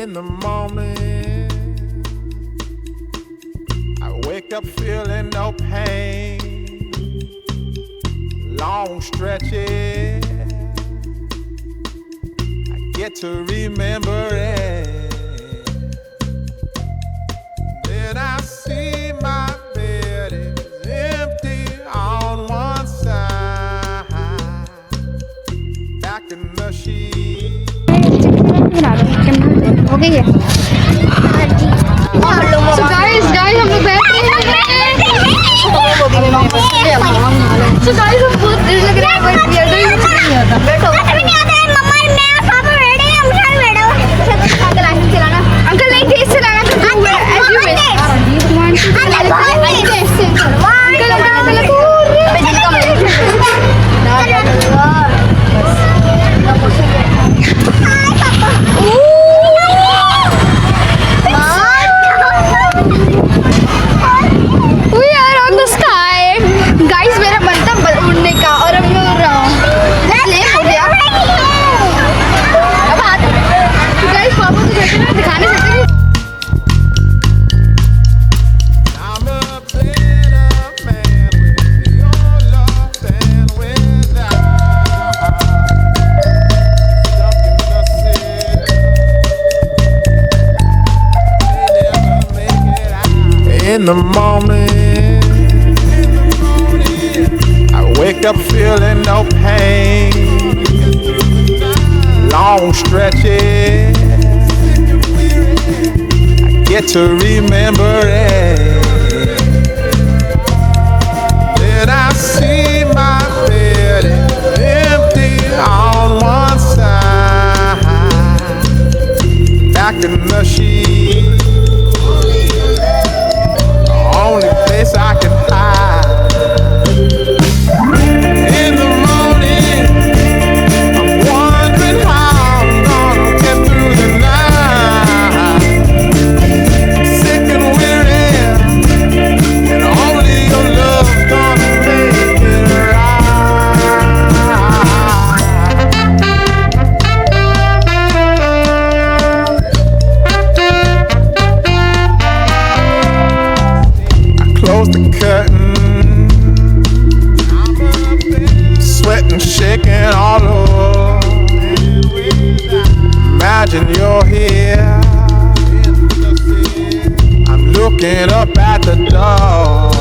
in the morning. I wake up feeling no pain. Long stretches, I get to remember it. Then I see my bed is empty on one side. Back in the sheet. हो गई है। So guys हम लोग बैठ रहे हैं। So guys हम बहुत देर लग रहा है बट we are doing कुछ नहीं आता। बैठो। नहीं आता है मम्मा मैं और पापा बैठ रहे हैं हम साथ बैठो। अंकल आइए चलाना। अंकल नहीं तेज चलाना तो तू as you wish। We are on the sky. Guys मेरा मन था उड़ने का और अब मैं उड़ रहा हूँ। In the morning, I wake up feeling no pain. Long stretches, I get to remember it. Then I see my bed empty on one side, back in the sheet. Only place I can hide. In the morning, I'm wondering how I'm gonna get through the night. I'm sick and weary, and only your love's gonna make it close the curtain, sweating, shaking all over. Imagine you're here, I'm looking up at the door.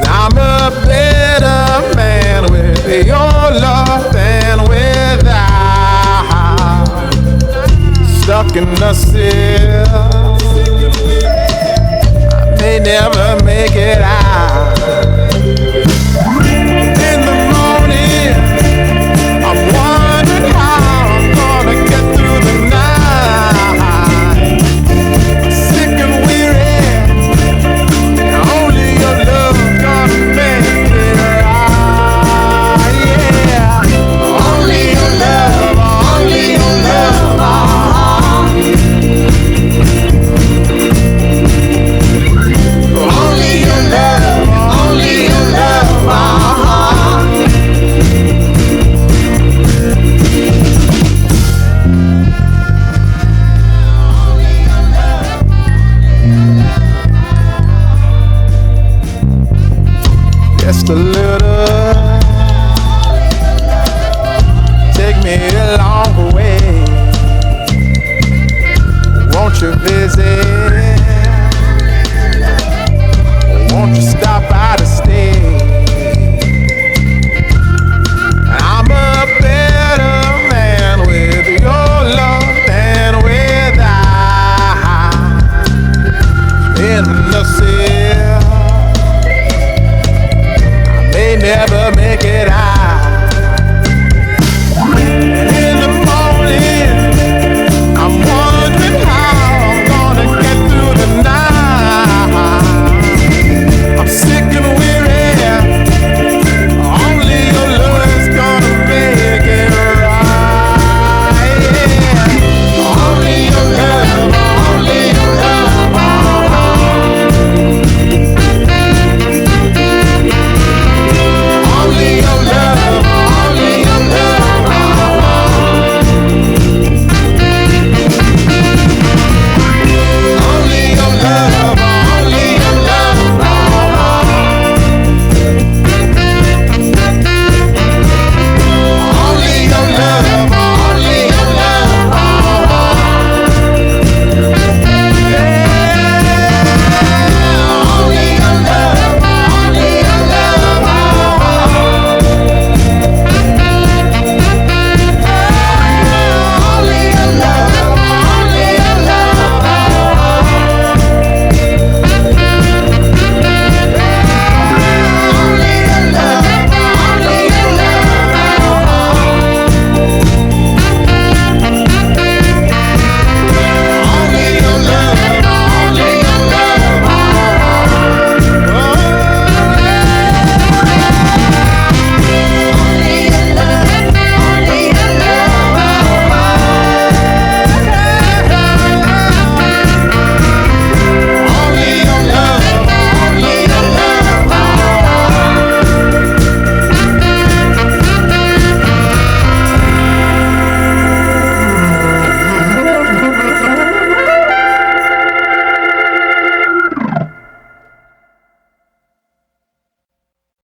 I'm a better man with your love than without. Stuck in the cell, may never make it out. In the morning, I'm wondering how I'm gonna get through the night. I'm sick and weary, and only your love's gonna make it right. Yeah, only your love, only your love. Only your love, only your love, just a little, take me along the way. Won't you visit? Won't you stop by to